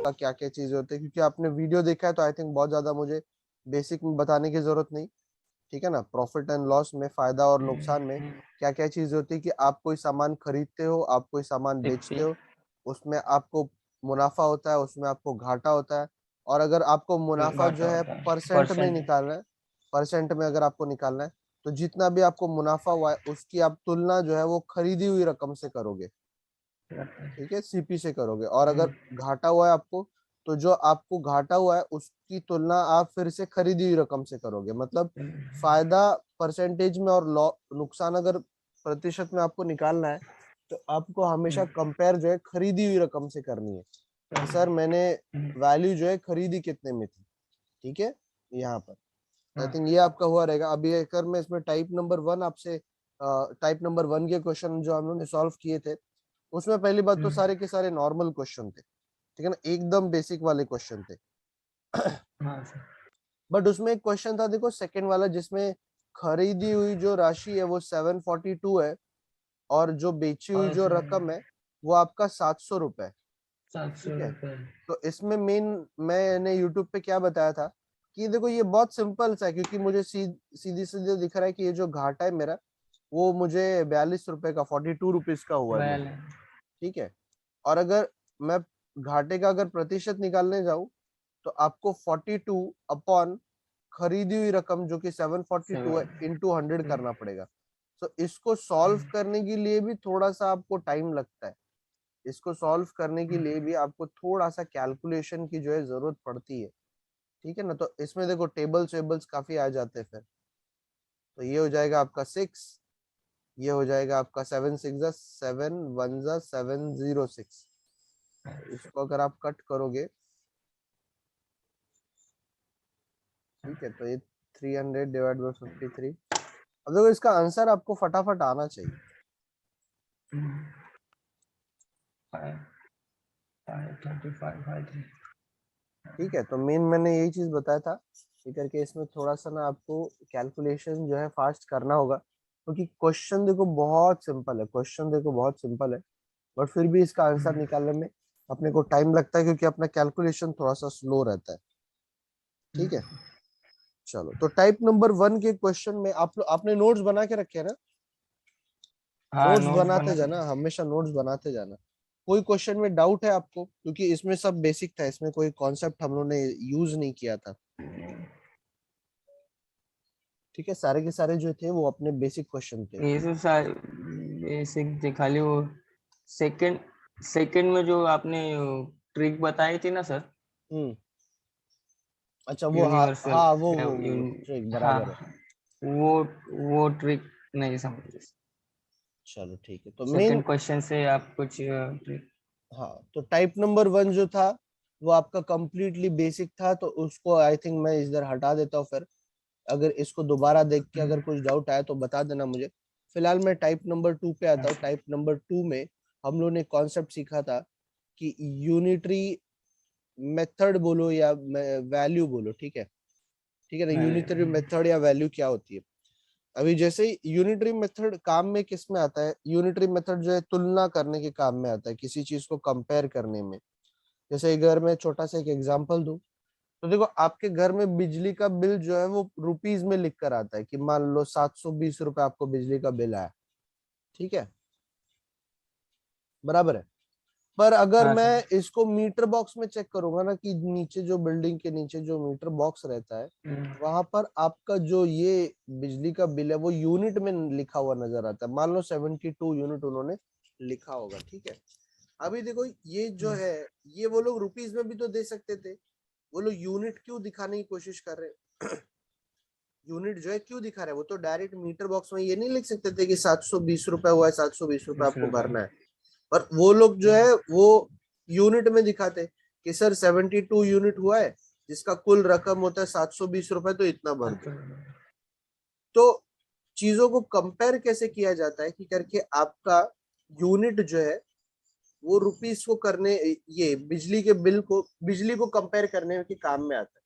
का क्या क्या चीजें होती है, क्योंकि आपने वीडियो देखा है तो आई थिंक बहुत ज्यादा मुझे बेसिक में बताने की जरूरत नहीं, ठीक है ना। प्रॉफिट एंड लॉस में, फायदा और नुकसान में क्या क्या चीजें होती है कि आप कोई सामान खरीदते हो, आप कोई सामान बेचते हो, उसमें आपको मुनाफा होता है, उसमें आपको घाटा होता है। और अगर आपको मुनाफा जो घाटा है होता है परसेंट में परसेंट। निकालना है, परसेंट में अगर आपको निकालना है, तो जितना भी आपको मुनाफा हुआ है उसकी आप तुलना जो है वो खरीदी हुई रकम से करोगे, ठीक है, सीपी से करोगे। और अगर घाटा हुआ है आपको, तो जो आपको घाटा हुआ है उसकी तुलना आप फिर से खरीदी हुई रकम से करोगे। मतलब फायदा परसेंटेज में और नुकसान अगर प्रतिशत में आपको निकालना है, तो आपको हमेशा कंपेयर जो है खरीदी हुई रकम से करनी है कि सर मैंने वैल्यू जो है खरीदी कितने में थी, ठीक है, यहाँ पर। आई थिंक ये आपका हुआ रहेगा। अभी अगर मैं इसमें टाइप नंबर 1 आपसे, टाइप नंबर 1 के क्वेश्चन जो हम लोगों ने सॉल्व किए थे, उसमें पहली बात तो सारे के सारे नॉर्मल क्वेश्चन थे, ठीक है ना, एकदम बेसिक वाले क्वेश्चन थे। बट उसमें एक क्वेश्चन था देखो, सेकंड वाला, जिसमें खरीदी हुई जो राशि है वो 742 है, और जो बेची हुई जो रकम है वो आपका 700 रुपए, 700 ठीक है। रुपये। तो इसमें मेन मैंने यूट्यूब पे क्या बताया था कि देखो ये बहुत सिंपल सा है, क्योंकि मुझे सीधी सीधे दिख रहा है कि ये जो घाटा है मेरा, वो मुझे 42 रुपए का, 42 रुपीज का हुआ है वेल। मुझे, ठीक है। और अगर मैं घाटे का अगर प्रतिशत निकालने जाऊं, तो आपको 42 अपॉन खरीदी हुई रकम जो कि 742 है, इंटू 100 करना पड़ेगा। तो इसको सॉल्व करने के लिए भी थोड़ा सा आपको टाइम लगता है, इसको सॉल्व करने के लिए भी आपको थोड़ा सा कैलकुलेशन की जो है जरूरत पड़ती है, ठीक है ना। तो इसमें देखो टेबल्स वेबल्स काफी आ जाते हैं फिर। तो ये हो जाएगा आपका 6, ये हो जाएगा आपका 7 6 जा 7 1 जा 706। इसको अगर आप कट करोगे, ठीक है, तो ये 300 डिवाइड बाई 53। अब देखो इसका आंसर आपको फटाफट आना चाहिए। 535 ठीक है, तो मेन मैंने यही चीज बताया था कि करके इसमें थोड़ा सा ना आपको कैलकुलेशन जो है फास्ट करना होगा, क्योंकि क्वेश्चन देखो बहुत सिंपल है, क्वेश्चन देखो बहुत सिंपल है, बट फिर भी इसका आंसर निकालने में अपने को टाइम लगता है, क्योंकि अपना कैलकुलेशन थोड़ा सा स्लो रहता है, ठीक है। चलो, तो टाइप नंबर 1 के क्वेश्चन में आपने नोट्स बना के रखे हैं ना? हाँ, नोट्स नोट्स बनाते बना के। जाना, हमेशा नोट्स बनाते जाना। कोई क्वेश्चन में डाउट है आपको? क्योंकि इसमें सब बेसिक था, इसमें कोई कॉन्सेप्ट हम लोगों ने यूज नहीं किया था, ठीक है। सारे के सारे जो थे वो अपने बेसिक क्वेश्चन थे। ये सब सारे बेसिक थे, खाली वो सेकंड सेकंड में जो आपने ट्रिक बताई थी ना सर, हम्म। अच्छा, वो हाँ यूनिवर्सल। हाँ, वो ट्रिक हाँ, बराबर है। वो वो ट्रिक नहीं समझे। चलो ठीक है, तो मेन, सेकंड क्वेश्चन से आप कुछ ट्रिक। हाँ, तो टाइप नंबर 1 जो था वो आपका कंप्लीटली बेसिक था, तो उसको आई थिंक मैं इधर हटा देता हूँ फिर। अगर इसको दोबारा देख के अगर कुछ डाउट आया तो बता देना मुझे। फिलहाल मैं टाइप नंबर 2 पे आता हूँ। टाइप नंबर 2 में हम लोग ने कॉन्सेप्ट सीखा था कि यूनिटरी मेथड बोलो या वैल्यू बोलो, ठीक है, ठीक है ना। यूनिटरी मेथड या वैल्यू क्या होती है? अभी जैसे यूनिटरी मेथड काम में किस में आता है? यूनिटरी मेथड जो है तुलना करने के काम में आता है, किसी चीज को कंपेयर करने में। जैसे अगर मैं छोटा सा एक एग्जांपल दूं, तो देखो आपके घर में बिजली का बिल जो है वो रुपीज में लिख कर आता है कि मान लो 720 रुपए आपको बिजली का बिल आया, ठीक है, बराबर है। पर अगर हाँ सर। मैं इसको मीटर बॉक्स में चेक करूंगा ना, कि नीचे जो बिल्डिंग के नीचे जो मीटर बॉक्स रहता है, वहां पर आपका जो ये बिजली का बिल है वो यूनिट में लिखा हुआ नजर आता है। मान लो 72 यूनिट उन्होंने लिखा होगा, ठीक है। अभी देखो ये जो है, ये वो लोग रुपीज में भी तो दे सकते थे, वो लोग यूनिट क्यों दिखाने की कोशिश कर रहे हैं? यूनिट जो है क्यों दिखा रहे हैं? वो तो डायरेक्ट मीटर बॉक्स में ये नहीं लिख सकते थे कि 720 रुपए हुआ है, 720 रुपए आपको भरना है। पर वो लोग जो है वो यूनिट में दिखाते कि सर 72 यूनिट हुआ है, जिसका कुल रकम होता है 720 रुपए, तो इतना भर दो। तो चीजों को कंपेयर कैसे किया जाता है कि करके आपका यूनिट जो है वो रुपीस को करने, ये बिजली के बिल को, बिजली को कंपेयर करने के काम में आता है।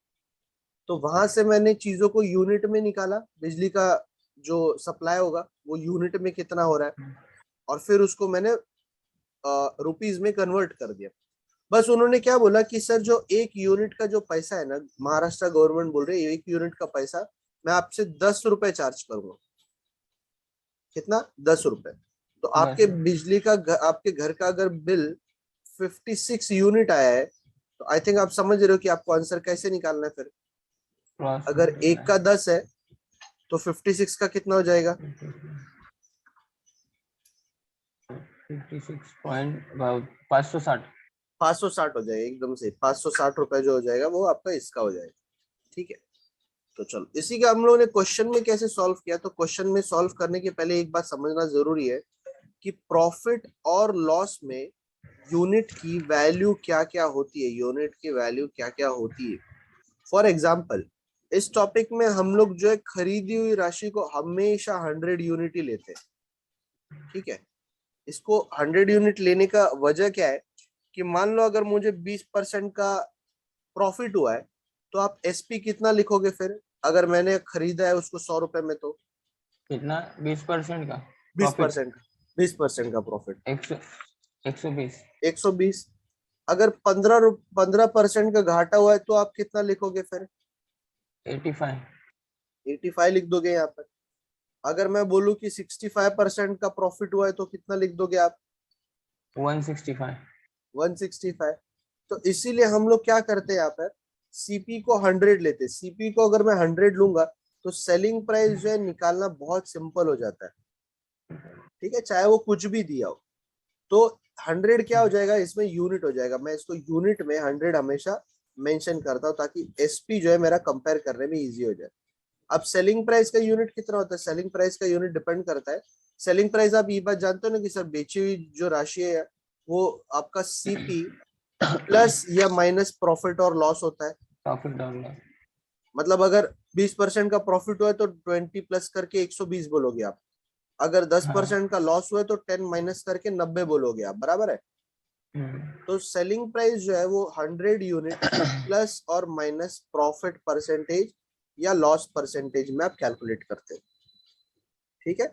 तो वहां से मैंने चीजों को यूनिट में निकाला, बिजली का जो सप्लाई होगा वो यूनिट में कितना हो रहा है, और फिर उसको मैंने रुपीज में कन्वर्ट कर दिया। बस उन्होंने क्या बोला कि सर जो 1 यूनिट का जो पैसा है ना, महाराष्ट्र गवर्नमेंट बोल रही है 1 यूनिट का पैसा मैं आपसे 10 रुपए चार्ज करूंगा। कितना? 10 रुपए। तो आपके बस बिजली का आपके घर का अगर बिल 56 यूनिट आया है, तो आई थिंक आप समझ रहे हो कि आपको आंसर कैसे निकालना है फिर। क्रॉस अगर एक मल्टीप्लाई का 10 है तो 56 का कितना हो जाएगा? 560 560 हो जाएगा, एकदम से 560 रुपए जो हो जाएगा वो आपका इसका हो जाएगा। ठीक है, तो चलो इसी का हम लोगों ने क्वेश्चन में कैसे सॉल्व किया। तो क्वेश्चन में सॉल्व करने के पहले एक बात समझना जरूरी है कि प्रॉफिट और लॉस में यूनिट की वैल्यू क्या क्या होती है, यूनिट की वैल्यू क्या क्या होती है। फॉर एग्जाम्पल, इस टॉपिक में हम लोग जो है खरीदी हुई राशि को हमेशा 100 यूनिट ही लेते हैं। ठीक है, इसको 100 यूनिट लेने का वजह क्या है कि मान लो अगर मुझे 20% का प्रॉफिट हुआ है, तो आप एसपी कितना लिखोगे फिर, अगर मैंने खरीदा है उसको 100 रुपए में, तो कितना? 20% का बीस प्रॉफिट? परसेंट 20% का प्रॉफिट 120। 120। अगर 15% का घाटा हुआ है तो आप कितना लिखोगे फिर? 85। 85 लिख दोगे यहाँ पर। अगर मैं बोलूँ कि 65% का प्रॉफिट हुआ है तो कितना लिख दोगे आप? 165। 165। तो इसीलिए हम लोग क्या करते हैं यहाँ पर, सीपी को 100 लेते। सीपी को अगर मैं 100 लूंगा तो सेलिंग प्राइस जो है निकालना बहुत सिंपल हो जाता है। ठीक है, चाहे वो कुछ भी दिया हो। तो 100 क्या हो जाएगा, इसमें यूनिट हो जाएगा। मैं इसको यूनिट में 100 हमेशा मेंशन करता हूँ ताकि एसपी जो है मेरा कंपेयर करने में इजी हो जाए। अब सेलिंग प्राइस का यूनिट कितना होता है? सेलिंग प्राइस का यूनिट डिपेंड करता है। सेलिंग प्राइस आप ये बात जानते हो ना कि सर बेची हुई जो राशि है वो आपका सीपी प्लस या माइनस प्रॉफिट और लॉस होता है। प्रॉफिट और लॉस। मतलब अगर 20% का प्रॉफिट हुआ है तो 20 प्लस करके 120 बोलोगे आप। अगर दस हाँ। परसेंट का लॉस हुआ है तो 10 माइनस करके 90 बोलोगे आप, बराबर है। तो सेलिंग प्राइस जो है वो 100 यूनिट प्लस और माइनस प्रॉफिट परसेंटेज या लॉस परसेंटेज में आप कैलकुलेट करते हैं। ठीक है,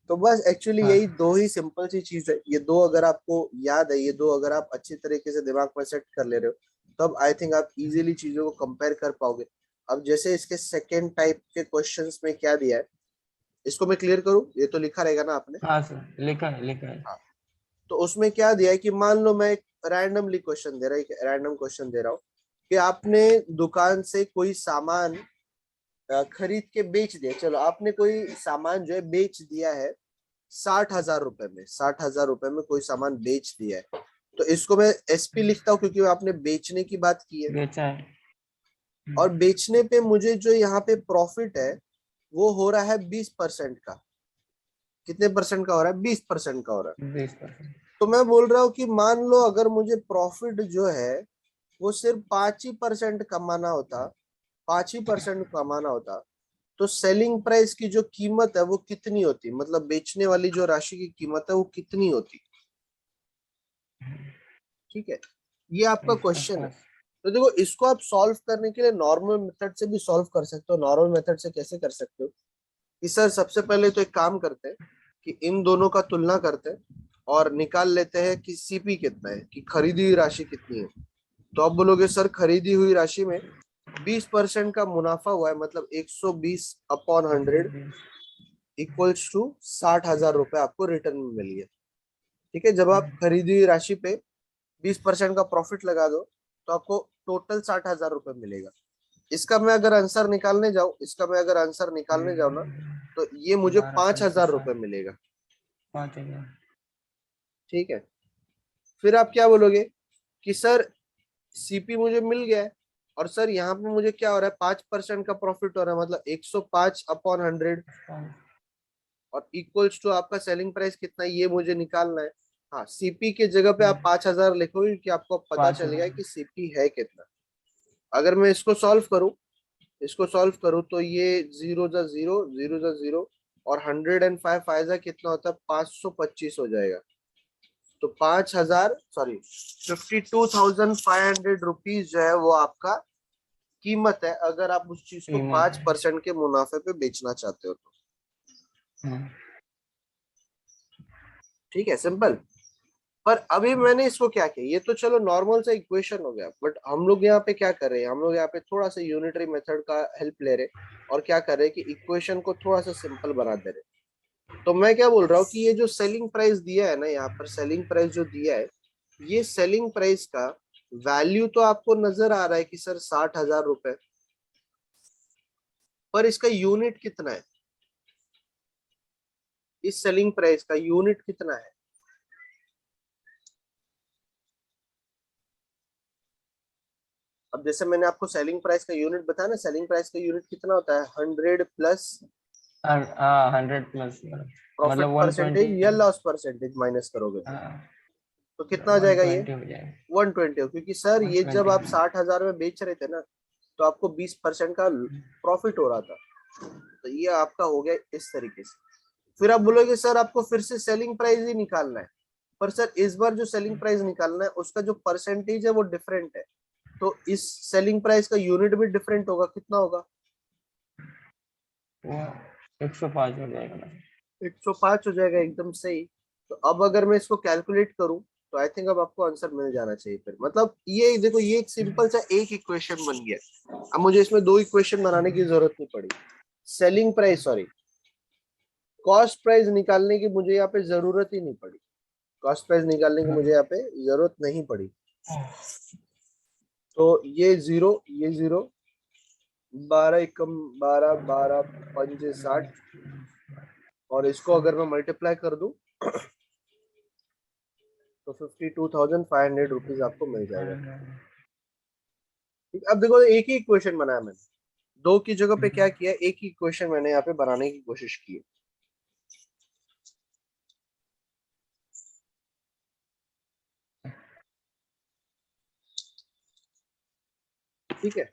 तो बस एक्चुअली हाँ यही दो ही सिंपल सी चीज है। ये दो अगर आपको याद है, ये दो अगर आप अच्छी तरीके से दिमाग में सेट कर ले रहे हो, तब आई थिंक आप इजीली चीजों को कंपेयर कर पाओगे। अब जैसे इसके सेकेंड टाइप के क्वेश्चंस में क्या दिया है, इसको मैं क्लियर करूं, ये तो लिखा रहेगा ना आपने? हाँ सर, लिखा है लिखा है। हाँ, तो उसमें क्या दिया है कि मान लो मैं एक रैंडमली क्वेश्चन दे रहा हूँ, रैंडम क्वेश्चन दे रहा हूँ कि आपने दुकान से कोई सामान खरीद के बेच दिया। चलो आपने कोई सामान जो है बेच दिया है 60,000 रुपए में, 60,000 रुपए में कोई सामान बेच दिया है। तो इसको मैं एसपी लिखता हूँ क्योंकि आपने बेचने की बात की है। बेचा है। और बेचने पे मुझे जो यहाँ पे प्रॉफिट है वो हो रहा है 20% का। कितने परसेंट का हो रहा है? 20% का हो रहा है। 20%। तो मैं बोल रहा हूँ कि मान लो अगर मुझे प्रॉफिट जो है वो सिर्फ 5% कमाना होता, 5% कमाना होता, तो सेलिंग प्राइस की जो कीमत है वो कितनी होती, मतलब बेचने वाली जो राशि की कीमत है वो कितनी होती? ठीक है, ये आपका इसका क्वेश्चन है। कॉस्ट। तो देखो, इसको आप सॉल्व करने के लिए नॉर्मल मेथड से भी सॉल्व कर सकते हो। नॉर्मल मेथड से कैसे कर सकते हो कि सर सबसे पहले तो एक काम करते हैं कि इन दोनों का तुलना करते हैं और निकाल लेते हैं कि सीपी कितना है, कि खरीदी हुई राशि कितनी है। तो आप बोलोगे सर खरीदी हुई राशि में 20% का मुनाफा हुआ है, मतलब 120/100 इक्वल्स टू 60,000 रुपए आपको रिटर्न में मिल गया। ठीक है, जब आप खरीदी हुई राशि पे 20% का प्रॉफिट लगा दो तो आपको टोटल 60,000 रुपए मिलेगा। इसका मैं अगर आंसर निकालने जाऊं, इसका मैं अगर आंसर निकालने जाऊं ना, तो ये मुझे 12 5,000 रुपए 560। मिलेगा। 5,000। ठीक है, फिर आप क्या बोलोगे कि सर सीपी मुझे मिल गया है, और सर यहाँ पे मुझे क्या हो रहा है, 5% का प्रॉफिट हो रहा है, मतलब 105/100 और इक्वल्स टू आपका सेलिंग प्राइस कितना है ये मुझे निकालना है। हाँ, सीपी के जगह पे आप 5,000 लिखोगे कि आपको पता चलेगा 5,000। कि सीपी है कितना। अगर मैं इसको सॉल्व करूं, इसको सॉल्व करूं तो ये जीरो जा जीरो, जीरो जा जीरो, और 105 फायदा कितना होता है, 525 हो जाएगा। तो 5,000, सॉरी 52,500 रुपीज जो है वो आपका कीमत है, अगर आप उस चीज को कीमत है। 5% के मुनाफे पे बेचना चाहते हो तो। ठीक है, सिंपल। पर अभी मैंने इसको क्या किया, ये तो चलो नॉर्मल सा इक्वेशन हो गया, बट हम लोग यहाँ पे क्या कर रहे हैं, हम लोग यहाँ पे थोड़ा सा यूनिटरी मेथड का हेल्प ले रहे हैं और क्या कर रहे हैं कि इक्वेशन को थोड़ा सा सिंपल बना दे रहे हैं। तो मैं क्या बोल रहा हूँ कि ये जो सेलिंग प्राइस दिया है ना, यहाँ पर सेलिंग प्राइस जो दिया है, ये सेलिंग प्राइस का वैल्यू तो आपको नजर आ रहा है कि सर 60,000 रुपए, पर इसका यूनिट कितना है, इस सेलिंग प्राइस का यूनिट कितना है। अब जैसे मैंने आपको सेलिंग प्राइस का यूनिट बताया ना, सेलिंग प्राइस का यूनिट कितना होता है, 100 प्लस 100 प्लस प्रॉफिट मतलब 120। परसेंटेज या लॉस परसेंटेज माइनस करोगे हाँ, तो कितना आ जाएगा ये, 120 हो जाएगा। 120 हो, क्योंकि सर ये जब 120 आप 60,000 में बेच रहे थे ना, तो आपको 20% का प्रॉफिट हो रहा था, तो ये आपका हो गया इस तरीके से। फिर आप बोलोगे सर आपको फिर से सेलिंग प्राइस ही निकालना है, पर सर इस बार जो सेलिंग प्राइस निकालना है उसका जो परसेंटेज है वो डिफरेंट है, तो इस सेलिंग प्राइस का यूनिट भी डिफरेंट होगा, कितना होगा, वो 105 हो जाएगा ना। 105 हो जाएगा, एकदम सही। तो अब अगर मैं इसको कैलकुलेट करूं तो आई थिंक अब आपको आंसर मिल जाना चाहिए फिर, मतलब ये देखो ये एक सिंपल सा एक इक्वेशन बन गया। अब मुझे इसमें दो इक्वेशन बनाने की जरूरत नहीं पड़ी, selling price sorry cost price निकालने की मुझे यहाँ पे जरूरत ही नहीं पड़ी, कॉस्ट प्राइस निकालने की मुझे यहाँ पे जरूरत नहीं पड़ी। तो ये जीरो, ये जीरो, 12 एकम 12, 12 पंजे 60, और इसको अगर मैं मल्टीप्लाई कर दूं तो 52,500 रुपीज आपको मिल जाएगा। ठीक, अब देखो एक ही इक्वेशन बनाया मैंने, दो की जगह पे क्या किया, एक ही इक्वेशन मैंने यहाँ पे बनाने की कोशिश की है। ठीक है,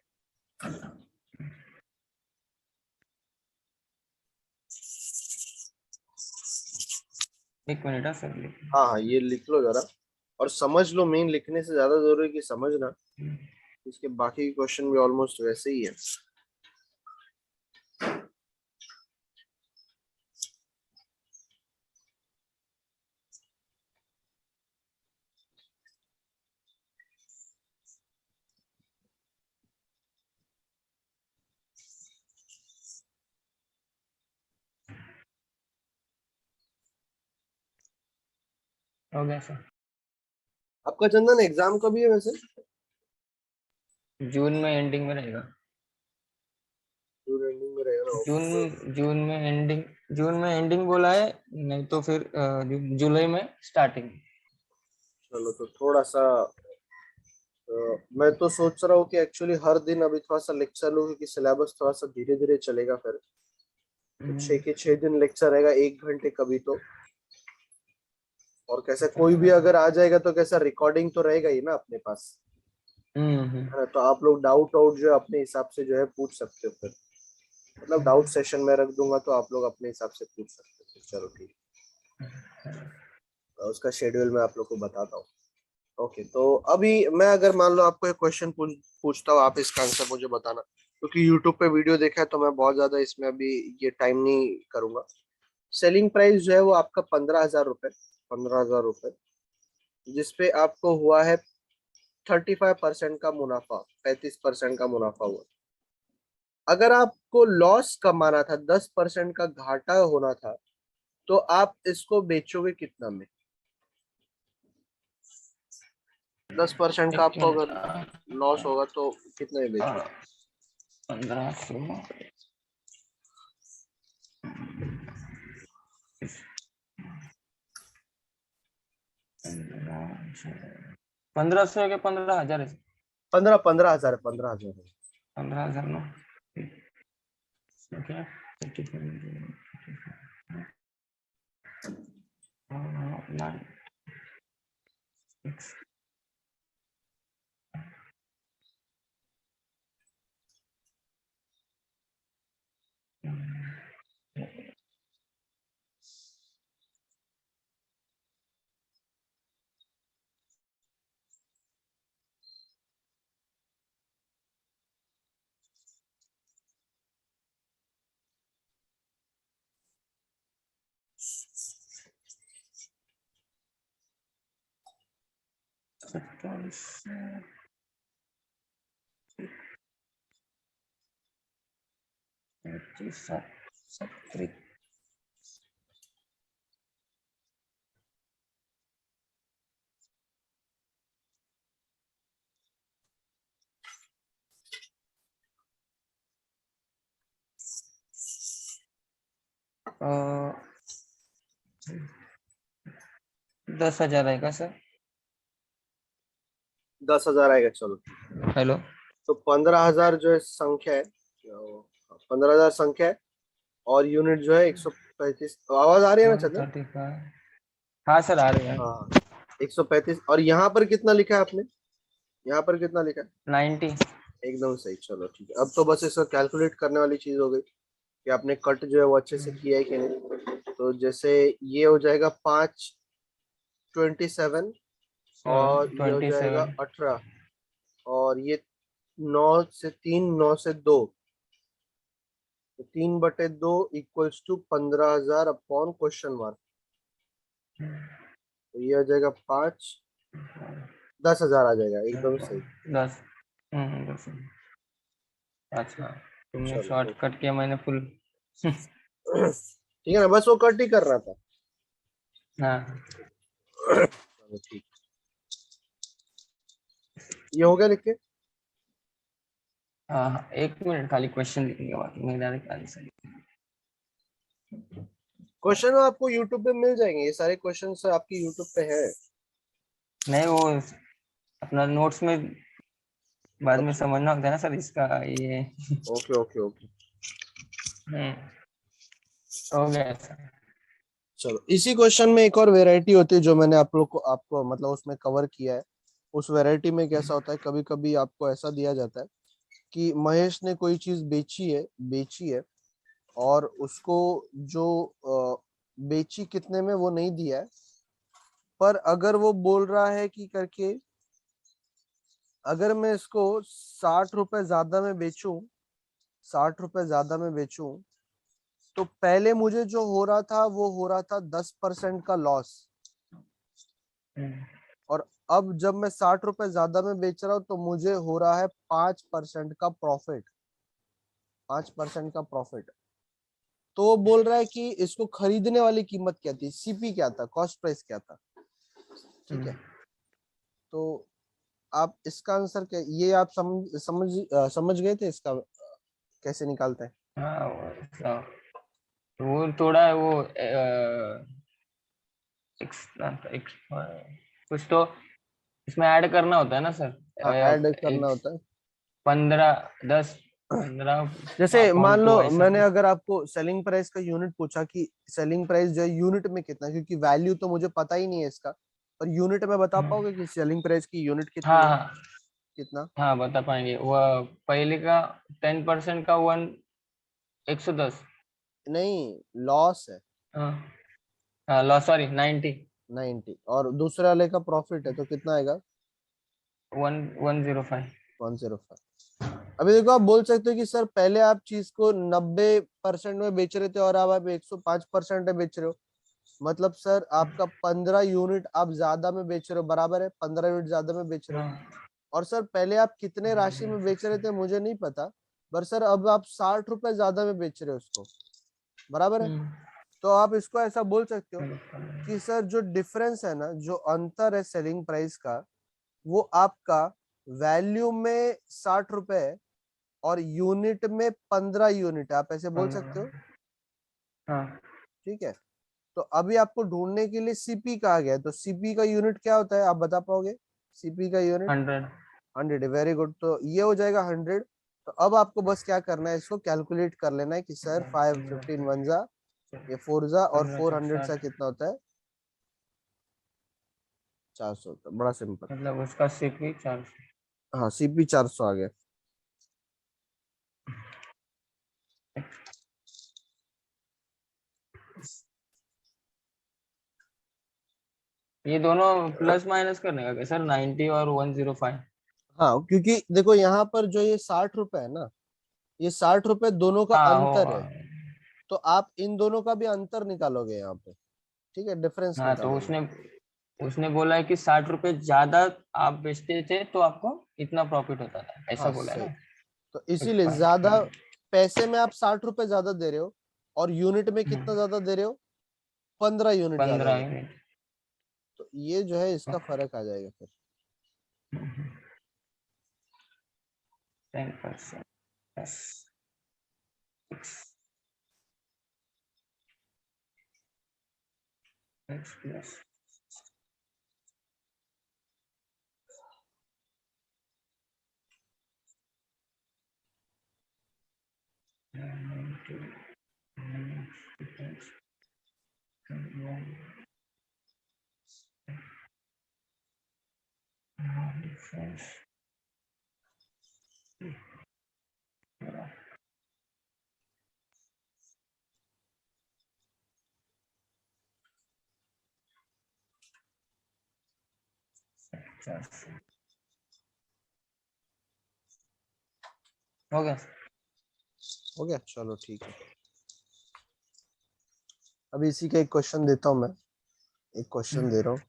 एक मिनट सर। हाँ हाँ ये लिख लो जरा, और समझ लो, मेन लिखने से ज्यादा जरूरी है कि समझना, इसके बाकी क्वेश्चन भी ऑलमोस्ट वैसे ही है। हो गया सर। आपका चंदन एग्जाम कभी है वैसे, जून में एंडिंग में रहेगा। जून एंडिंग में रहेगा ना, ओके। जून में एंडिंग बोला है, नहीं तो फिर जुलाई में स्टार्टिंग। चलो तो थोड़ा सा मैं तो सोच रहा हूँ कि एक्चुअली हर दिन अभी थोड़ा सा लेक्चर लो, क्योंकि सिलेबस थोड़ा सा धीरे धीरे चलेगा फिर, तो 6 के 6 दिन लेक्चर रहेगा, 1 घंटे कभी तो, और कैसे कोई भी अगर आ जाएगा तो कैसा रिकॉर्डिंग तो रहेगा ही ना अपने पास, है ना, तो आप लोग डाउट आउट जो है अपने हिसाब से जो है पूछ सकते हो फिर, मतलब डाउट सेशन में रख दूंगा तो आप लोग अपने हिसाब से पूछ सकते हो। चलो ठीक है, उसका शेड्यूल मैं आप लोग को बताता हूँ। ओके, तो अभी मैं अगर मान लो आपको एक क्वेश्चन पूछता हूँ, आप इसका आंसर मुझे बताना, क्योंकि यूट्यूब पे वीडियो देखा है तो मैं बहुत ज्यादा इसमें अभी ये टाइम नहीं करूंगा। सेलिंग प्राइस जो है वो आपका 15,000 रुपए, 15,000 रुपए, जिसपे आपको हुआ है 35% का मुनाफा, 35% का मुनाफा हुआ। अगर आपको लॉस कमाना था, 10% का घाटा होना था, तो आप इसको बेचोगे कितना में, 10% का एक आपको मिनट। अगर लॉस होगा तो कितने में बेचोगे। 1500। 1500 के 15,000 है। 15,000, 15,000 है। 15,000 ना। ओके। अ, 10,000 आएगा सर। 10,000 आएगा, चलो। हेलो। तो 15,000 जो है संख्या है, 15,000 संख्या है, और यूनिट जो है 135। आवाज आ रही है ना चंदन? 135। हाँ सर, आ रहे हैं। हाँ, 135। और यहाँ पर कितना लिखा है आपने? यहाँ पर कितना लिखा है? 90। एकदम सही, चलो ठीक है। अब तो बस इसको कैलकुलेट करने वाली चीज हो गई कि आपने कट जो है वो अच्छे से किया है कि नहीं। तो जैसे ये हो जाएगा 527, और ये हो जाएगा 27। 18, और ये 9 से 3, 9 से 2, तो 3/2 equals to 15,000 upon question mark. तो ये हो जाएगा 10,000 आ जाएगा, एकदम सही। 10। 10। अच्छा, तुमने चलो शॉर्ट कट किया, मैंने फुल। ठीक है ना, बस वो कट ही कर रहा था। हाँ। चलो ठीक, ये हो गया लिख के। हाँ, 1 मिनट खाली क्वेश्चन लिखने के बाद मैं डायरेक्ट आंसर। क्वेश्चन आपको यूट्यूब पे मिल जाएंगे, ये सारे क्वेश्चन आपकी यूट्यूब पे है। नहीं, वो अपना नोट्स में बाद में अच्छा, समझना होता है ना सर, इसका ये। Okay okay okay. हो गया सर। चलो, इसी क्वेश्चन में एक और वैरायटी होती है जो मैंने आप लोग को आपको मतलब उसमें कवर किया है। उस वैरायटी में कैसा होता है, कभी कभी आपको ऐसा दिया जाता है कि महेश ने कोई चीज बेची है, और उसको जो बेची कितने में वो नहीं दिया है, पर अगर वो बोल रहा है कि करके, अगर मैं इसको 60 रुपए ज्यादा में बेचूं, 60 रुपए ज्यादा में बेचूं, तो पहले मुझे जो हो रहा था वो हो रहा था 10% का लॉस, और अब जब मैं 60 रुपए ज्यादा में बेच रहा हूँ तो मुझे हो रहा है 5% का प्रॉफिट। 5% का प्रॉफिट। तो वो बोल रहा है कि इसको खरीदने वाली कीमत क्या थी, सीपी क्या था, कॉस्ट प्राइस क्या था। ठीक है, तो आप इसका आंसर क्या, ये आप समझ गए थे इसका कैसे निकालते हैं? हाँ, वो थोड़ा वो कुछ तो इसमें ऐड करना होता है ना सर। हाँ, ऐड करना एक होता है। 15, 10, 15 जैसे मान अपॉन लो 2 ऐसा मैंने कुछ। अगर आपको सेलिंग प्राइस का यूनिट पूछा कि सेलिंग प्राइस जो है यूनिट में कितना है, क्योंकि वैल्यू तो मुझे पता ही नहीं है इसका, पर यूनिट में बता पाओगे कि सेलिंग प्राइस की यूनिट कितनी हाँ है? हाँ कितना? हाँ, बता पाएंगे। वह पहले का 10% का 110। नहीं, लॉस है हाँ हाँ, लो सॉरी, 90। 90, और दूसरे वाले का प्रॉफिट है तो कितना आएगा? 105। 105। अभी देखो, आप बोल सकते हो कि सर पहले आप चीज को 90% में बेच रहे थे और अब आप 105% में बेच रहे हो, मतलब सर आपका 15 यूनिट आप ज्यादा में बेच रहे हो, बराबर है, 15 यूनिट ज्यादा में बेच रहे हो। हाँ। और सर पहले आप कितने राशि में बेच रहे थे मुझे नहीं पता, पर सर अब आप 60 रुपए ज्यादा में बेच रहे हो उसको, बराबर है। तो आप इसको ऐसा बोल सकते हो कि सर जो डिफरेंस है ना, जो अंतर है सेलिंग प्राइस का, वो आपका वैल्यू में 60 रुपए है और यूनिट में 15 यूनिट है, आप ऐसे बोल सकते हो। हाँ, ठीक है, तो अभी आपको ढूंढने के लिए सीपी कहा गया है, तो सीपी का यूनिट क्या होता है आप बता पाओगे? सीपी का यूनिट 100। 100, वेरी गुड, तो ये हो जाएगा 100। तो अब आपको बस क्या करना है, इसको कैलकुलेट कर लेना है कि सर 515 वन जा, ये 4 जा, और 15 चौक 400 सा 60। कितना होता है? 400 होता है, बड़ा सिंपल। मतलब उसका सीपी 400। हाँ, सीपी 400 आ गया। ये दोनों प्लस माइनस करने का क्या सर, 90 और 105? हाँ, क्योंकि देखो यहाँ पर जो ये 60 रुपए है ना, ये 60 रुपए दोनों का हाँ हो। अंतर है, तो आप इन दोनों का भी अंतर निकालोगे यहाँ पे। ठीक है, डिफरेंस हाँ तो निकालोगे। उसने बोला है कि 60 रुपए ज्यादा आप बेचते थे तो आपको इतना प्रॉफिट होता था, ऐसा हाँ बोला है सही। ना। तो इसीलिए ज्यादा पैसे में आप 60 रुपए ज्यादा दे रहे हो, और यूनिट में कितना ज्यादा दे रहे हो, 15 यूनिट ज्यादा 15 दे रहे हो। यूनिट। तो ये जो है इसका फर्क आ जाएगा फिर। 10% प्लस 6 प्लस हो गया। हो गया, चलो ठीक है। अभी इसी का एक क्वेश्चन देता हूँ मैं। एक क्वेश्चन दे रहा हूँ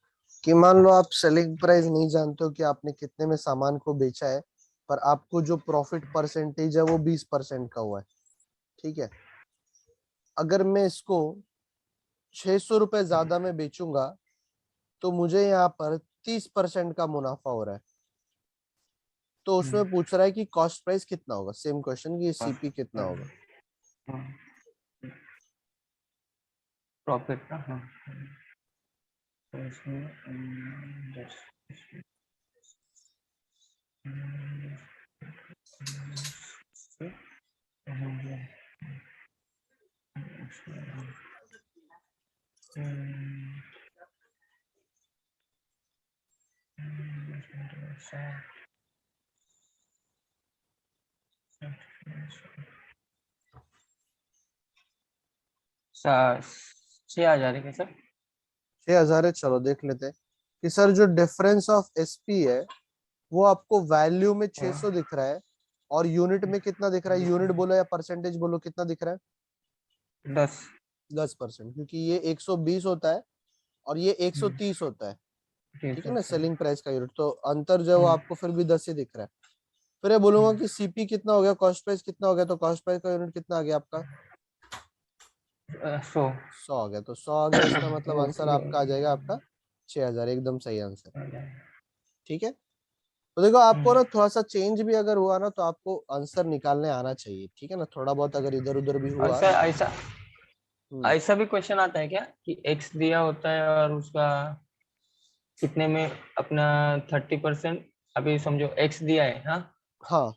कि मान लो आप सेलिंग प्राइस नहीं जानते हो कि आपने कितने में सामान को बेचा है, पर आपको जो प्रॉफिट परसेंटेज है वो 20% का हुआ है, ठीक है। अगर मैं इसको 600 रुपए ज्यादा में बेचूंगा तो मुझे यहाँ पर 30% का मुनाफा हो रहा है। तो उसमें पूछ रहा है कि कॉस्ट प्राइस कितना होगा, सेम क्वेश्चन कि सीपी कितना होगा। प्रॉफिट का, हाँ। तो इसमें सा- 6,000 है क्या सर? 6,000 है, चलो देख लेते हैं कि सर जो डिफरेंस ऑफ एसपी है वो आपको वैल्यू में 600 दिख रहा है, और यूनिट में कितना दिख रहा है, यूनिट बोलो या परसेंटेज बोलो, कितना दिख रहा है, 10। 10%, क्योंकि ये 120 होता है और ये 130 होता है, ठीक है ना, सेलिंग प्राइस का यूनिट। तो अंतर जो है वो आपको फिर भी 10 ही दिख रहा है। फिर ये बोलूंगा कि सीपी कितना हो गया, कॉस्ट प्राइस कितना हो गया, तो कॉस्ट प्राइस का यूनिट कितना आ गया आपका, 100। 100 आ गया। तो 100 आ गया, इसका मतलब आंसर आपका आ जाएगा आपका 6,000, एकदम सही आंसर, ठीक है। तो देखो आपको ना थोड़ा सा चेंज भी अगर हुआ ना तो आपको आंसर निकालने आना चाहिए, ठीक है ना, थोड़ा बहुत अगर इधर उधर भी हुआ। ऐसा ऐसा हम्म। ऐसा भी क्वेश्चन आता है क्या कि एक्स दिया होता है और उसका कितने में अपना 30%, अभी समझो एक्स दिया है, हाँ, हाँ।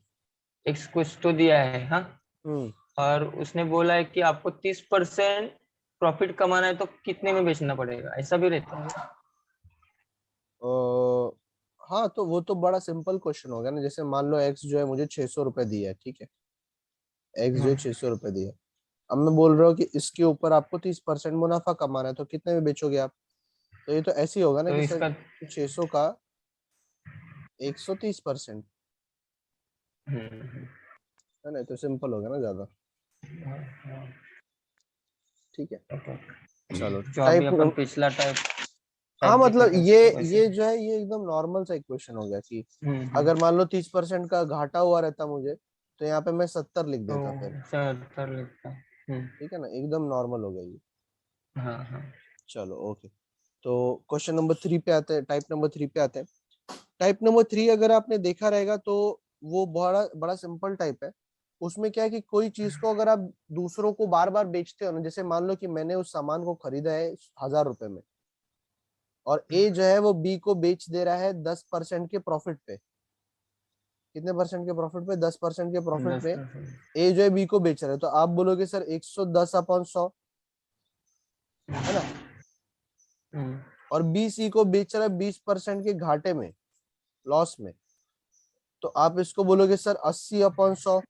एक्स कुछ तो दिया है, हाँ, हम्म। और उसने बोला है कि आपको 30% प्रॉफिट कमाना है तो कितने में बेचना पड़ेगा, ऐसा भी रहता है? हाँ, तो वो तो बड़ा सिंपल क्वेश्चन हो गया ना। जैसे मान लो एक्स जो है मुझे 600 रुपए दिया है, ठीक है, एक्स जो है हाँ, 600 रुपए दिया है। अब मैं बोल रहा हूँ कि इसके ऊपर आपको 30% मुनाफा कमाना है, तो कितने में बेचोगे आप। तो ये तो ऐसे ही होगा ना तो कि सर इसका 600 का 130%, हम्म, है ना, तो सिंपल होगा ना ज्यादा, हाँ, हाँ, ठीक है। ओके। चलो जो अभी टाइप। अपन पिछला टाइप हाँ टाइप देखे मतलब थे ये उसके वैसे। ये जो है ये एकदम नॉर्मल सा इक्वेशन हो गया कि अगर मान लो 30% का घाटा हुआ रहता मुझे, तो यहाँ पे मैं 70 लिख तो देता फिर, 70 लिखता। ठीक है ना, एकदम नॉर्मल हो गई। हाँ हाँ। चलो ओके। तो क्वेश्चन नंबर 3 पे आते हैं, टाइप नंबर 3 पे आते हैं। टाइप नंबर 3 अगर आपने देखा रहेगा तो वो बड़ा बड़ा सिंपल टाइप है। उसमें क्या है कि कोई चीज को अगर आप दूसरों को बार बार बेचते हो ना, जैसे मान लो कि मैंने उस सामान को खरीदा है 1,000 रुपए में, और ए जो है वो बी को बेच दे रहा है 10% के प्रॉफिट पे। कितने परसेंट के प्रॉफिट पे, 10% के प्रॉफिट पे 10%। ए जो है बी को बेच रहा है। तो आप बोलोगे सर 110/100, है ना, और बी सी को बेच रहा है 20% के घाटे में, लॉस में। तो आप इसको बोलोगे सर 80/100,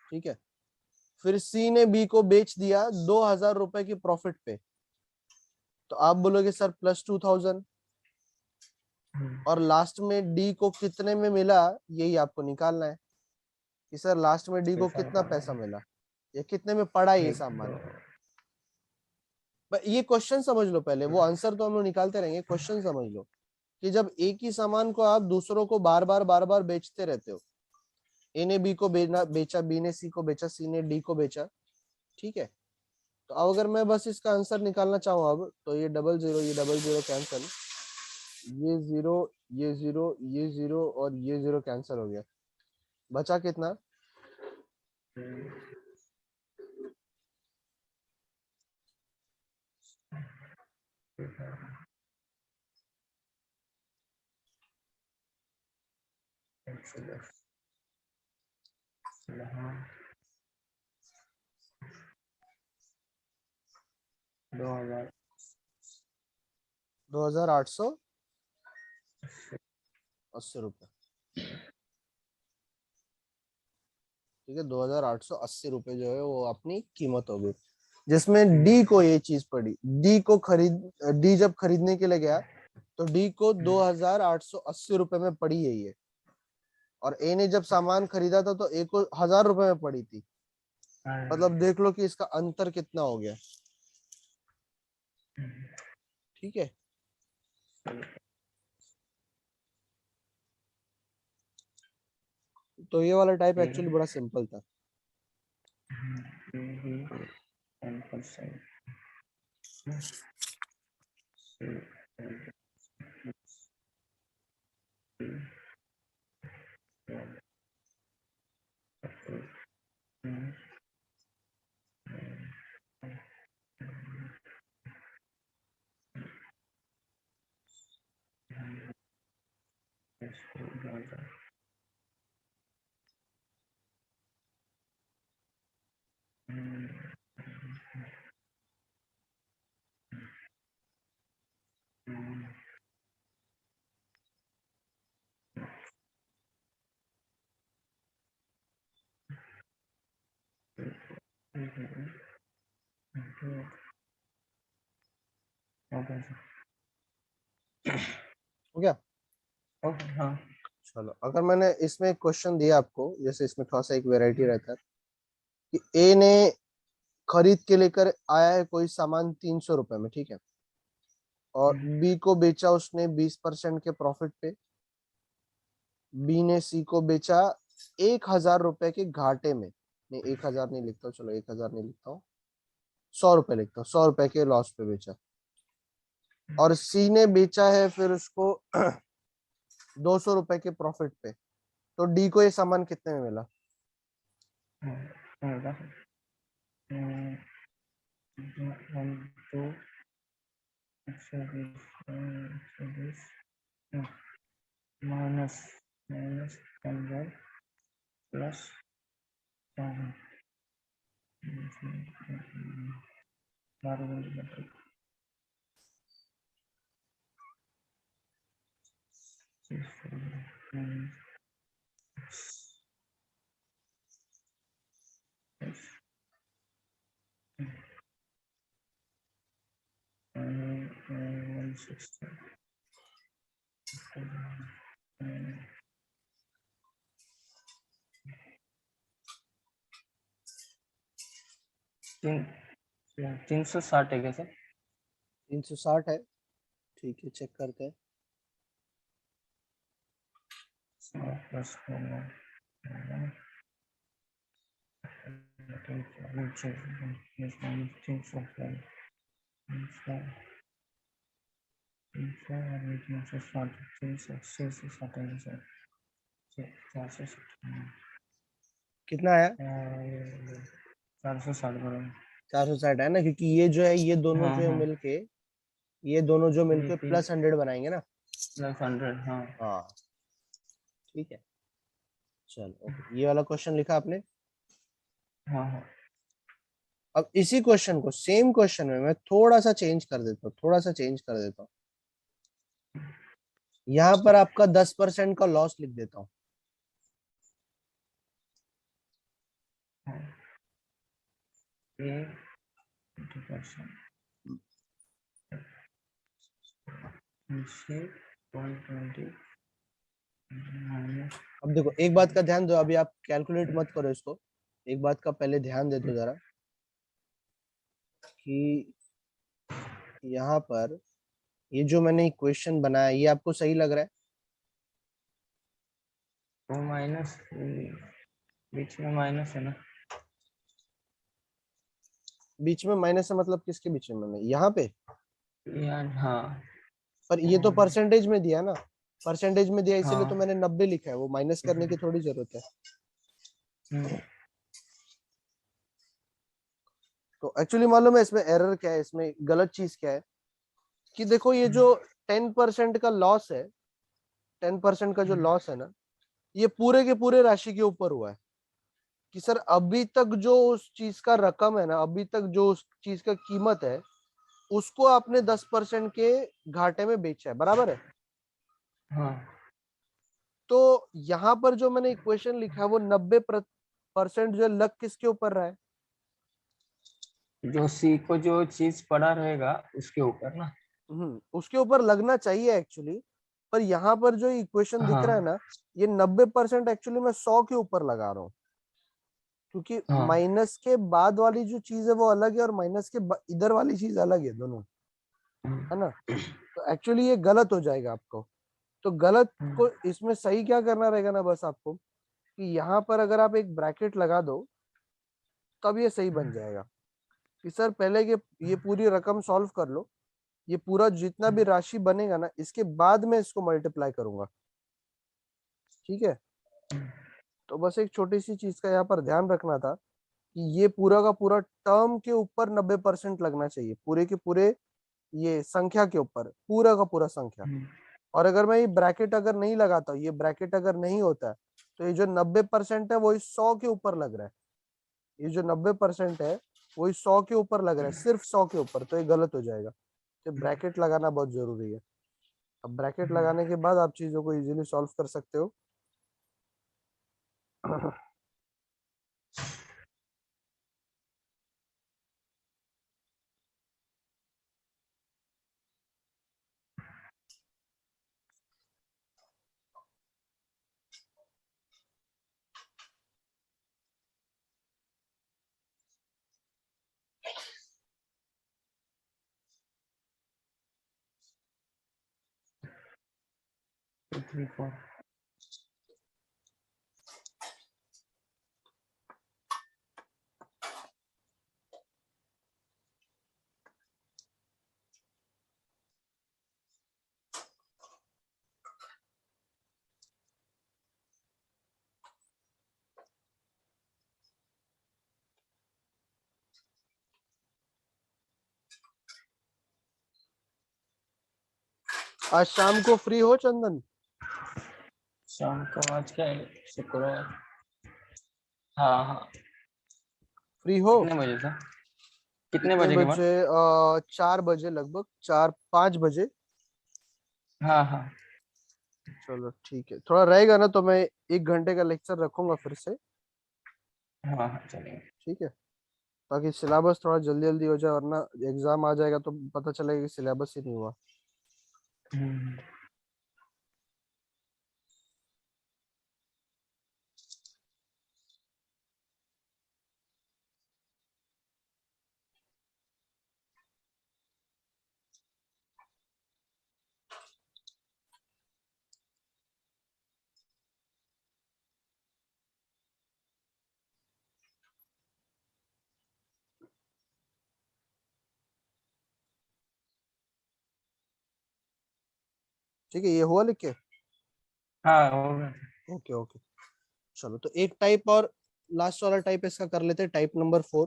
ठीक है। फिर सी ने बी को बेच दिया 2,000 रुपए की प्रॉफिट पे, तो आप बोलोगे सर +2,000। और लास्ट में डी को कितने में मिला, यही आपको निकालना है कि सर लास्ट में डी को पैसा कितना निकालना पैसा मिला, या कितने में पड़ा है। ये एक सामान। दो ये क्वेश्चन समझ लो पहले, वो आंसर तो हम लोग निकालते रहेंगे, क्वेश्चन समझ लो कि जब एक ही सामान को आप दूसरों को बार बार बेचते रहते हो, ए ने बी को बेचा, बी ने सी को बेचा, सी ने डी को बेचा, ठीक है, तो अब अगर मैं बस इसका आंसर निकालना चाहूँ अब, तो ये डबल जीरो कैंसिल, ये जीरो, ये जीरो, ये जीरो और ये जीरो कैंसिल हो गया, बचा कितना? हाँ, 2000 2880 रुपए, ठीक है, 2880 रुपए जो है वो अपनी कीमत हो गई, जिसमें डी को ये चीज पड़ी, डी जब खरीदने के लिए गया तो डी को 2880 रुपए में पड़ी है ये, और ए ने जब सामान खरीदा था तो ए को 1000 रुपए में पड़ी थी, मतलब देख लो कि इसका अंतर कितना हो गया, ठीक है। तो ये वाला टाइप एक्चुअली बड़ा सिंपल था। 10%. हो गया? हाँ, चलो, अगर मैंने इसमें क्वेश्चन दिया आपको, जैसे इसमें थोड़ा सा एक वेराइटी रहता है कि ए ने खरीद के लेकर आया है कोई सामान 300 रुपए में, ठीक है, और बी को बेचा उसने 20% के प्रॉफिट पे, बी ने सी को बेचा 1000 रुपए के घाटे में, नहीं 1000 नहीं लिखता हूँ, चलो 1000 नहीं लिखता हूँ, 100 रुपए लिखता हूँ, 100 रुपए के लॉस पे बेचा, और सी ने बेचा है फिर उसको 200 रुपए के प्रॉफिट पे, तो डी को ये सामान कितने में मिला? माइनस 100 प्लस 360 है क्या सर? 360 है, ठीक है, चेक करते हैं। प्लस कितना आया? 460 बराबर। 460 है ना, क्योंकि ये जो है, ये दोनों हाँ जो हाँ, मिलके, ये दोनों जो ये मिलके तीन +100 बनाएंगे ना। +100, हाँ हाँ, ठीक है, चलो ओके, ये वाला क्वेश्चन लिखा आपने। हाँ हाँ। अब इसी क्वेश्चन को, सेम क्वेश्चन में मैं थोड़ा सा चेंज कर देता हूँ, थोड़ा सा चेंज कर देता हूँ, यहाँ पर आपका 10% का लॉस लिख देता हूँ। ये 20%, 120 माइनस। अब देखो, एक बात का ध्यान दो, अभी आप कैलकुलेट मत करो इसको, एक बात का पहले ध्यान दे दो जरा, कि यहाँ पर ये जो मैंने इक्वेशन बनाया ये आपको सही लग रहा है? वो माइनस, बीच में माइनस है ना? बीच में माइनस है मतलब किसके बीच में? मैंने यहाँ पे, यार हाँ। पर ये तो परसेंटेज में दिया ना, परसेंटेज में दिया इसीलिए तो हाँ। मैंने 90 लिखा है, वो माइनस करने की थोड़ी जरूरत है। हम्म, तो एक्चुअली मालूम है इसमें एरर क्या है, इसमें गलत चीज क्या है कि देखो ये जो 10% का लॉस है, 10% का जो लॉस है ना, ये पूरे के पूरे राशि के ऊपर हुआ है कि सर अभी तक जो उस चीज का रकम है ना, अभी तक जो उस चीज का कीमत है उसको आपने 10% के घाटे में बेचा है, बराबर है? हाँ। तो यहाँ पर जो मैंने इक्वेशन लिखा है वो 90% जो लग किसके ऊपर रहा है? जो सी को जो चीज पड़ा रहेगा उसके ऊपर ना। उसके ऊपर लगना चाहिए एक्चुअली, पर यहाँ पर जो इक्वेशन दिख रहा है हाँ। ना, ये 90% एक्चुअली मैं 100 के ऊपर लगा रहा हूँ, क्योंकि हाँ। माइनस के बाद वाली जो चीज है वो अलग है और माइनस के इधर वाली चीज अलग है, दोनों, है ना? तो एक्चुअली ये गलत हो जाएगा आपको। तो गलत को इसमें सही क्या करना रहेगा ना, बस आपको कि यहाँ पर अगर आप एक ब्रैकेट लगा दो तब ये सही बन जाएगा कि सर पहले ये पूरी रकम सॉल्व कर लो, ये पूरा जितना भी राशि बनेगा ना इसके बाद मैं इसको मल्टीप्लाई करूंगा, ठीक है? तो बस एक छोटी सी चीज का यहाँ पर ध्यान रखना था कि ये पूरा का पूरा टर्म के ऊपर 90% लगना चाहिए, पूरे के पूरे ये संख्या के ऊपर, पूरा का पूरा संख्या। और अगर मैं ये ब्रैकेट अगर नहीं लगाता, ये ब्रैकेट अगर नहीं होता है, तो ये जो 90% है वही 100 के ऊपर लग रहा है, ये जो 90% है वही 100 के ऊपर लग रहा है, सिर्फ 100 के ऊपर, तो ये गलत हो जाएगा। तो ब्रैकेट लगाना बहुत जरूरी है। अब ब्रैकेट लगाने के बाद आप चीजों को इजीली सॉल्व कर सकते हो। Three four. आज शाम को फ्री हो चंदन? शाम को आज क्या है, शुक्रवार? हाँ हाँ। फ्री हो? कितने बजे था? कितने कितने बजे के बाद? बजे? 4 बजे, लगभग 4-5 बजे। हाँ हाँ। चलो ठीक है, थोड़ा रहेगा ना तो मैं 1 घंटे का लेक्चर रखूंगा फिर से, हाँ हाँ चलेंगे। ठीक है? ताकि सिलेबस थोड़ा जल्दी जल्दी हो जाए, वरना एग्जाम आ जाएगा तो पता चलेगा कि सिलेबस ही नहीं हुआ। हम्म, ठीक है, ये हुआ लिख के? हाँ होगा। Okay okay. चलो तो एक टाइप और लास्ट वाला टाइप इसका कर लेते हैं, टाइप नंबर 4।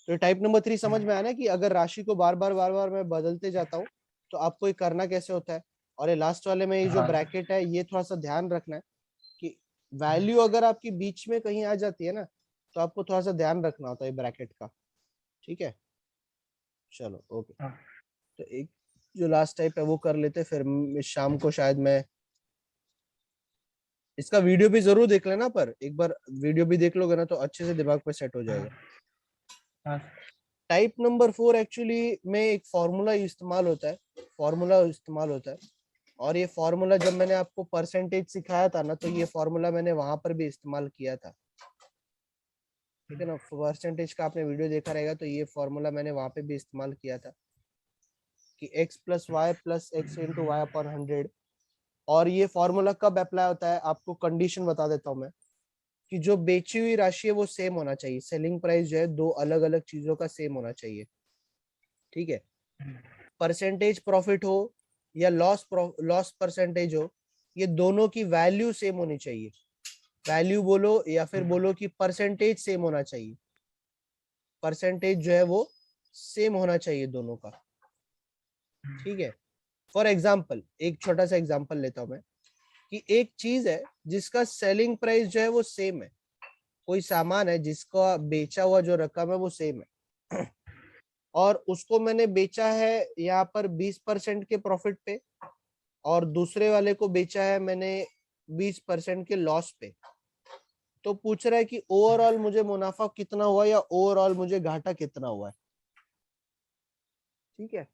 तो टाइप नंबर 3 समझ में आया ना कि अगर राशि को बार बार मैं बदलते जाता हूँ तो आपको ये करना कैसे होता है। और ये लास्ट वाले में ये जो हाँ। ब्रैकेट है ये थोड़ा सा ध्यान रखना है कि वैल्यू अगर आपकी बीच में कहीं आ जाती है ना तो आपको थोड़ा सा ध्यान रखना होता है ब्रैकेट का, ठीक है? चलो ओके। हाँ। तो एक जो लास्ट टाइप है वो कर लेते हैं, फिर शाम को शायद मैं इसका वीडियो भी जरूर देख लेना, पर एक बार वीडियो भी देख लोगे ना तो अच्छे से दिमाग पे सेट हो जाएगा। हाँ। टाइप नंबर 4 एक्चुअली में एक फॉर्मूला इस्तेमाल होता है, फॉर्मूला इस्तेमाल होता है। और ये फॉर्मूला जब मैंने आपको परसेंटेज सिखाया था ना तो ये फॉर्मूला मैंने वहां पर भी इस्तेमाल किया था, ठीक है ना? परसेंटेज का आपने वीडियो देखा रहेगा तो ये फॉर्मूला मैंने वहां पे भी इस्तेमाल किया था कि x plus y plus x into y upon 100। और ये फॉर्मूला कब अप्लाई होता है, आपको कंडीशन बता देता हूं मैं, कि जो बेची हुई राशि है वो सेम होना चाहिए। सेलिंग प्राइस जो है दो अलग अलग चीजों का सेम होना चाहिए, ठीक है। परसेंटेज प्रॉफिट हो या लॉस परसेंटेज हो, ये दोनों की वैल्यू सेम होनी चाहिए। वैल्यू बोलो या फिर बोलो कि परसेंटेज सेम होना चाहिए। परसेंटेज जो है वो सेम होना चाहिए दोनों का, ठीक है। फॉर एग्जाम्पल एक छोटा सा एग्जाम्पल लेता हूं मैं, कि एक चीज है जिसका सेलिंग प्राइस जो है वो सेम है। कोई सामान है जिसका बेचा हुआ जो रकम है वो सेम है और उसको मैंने बेचा है यहाँ पर 20% के प्रॉफिट पे, और दूसरे वाले को बेचा है मैंने 20% के लॉस पे। तो पूछ रहा है कि ओवरऑल मुझे मुनाफा कितना हुआ या ओवरऑल मुझे घाटा कितना हुआ है, ठीक है।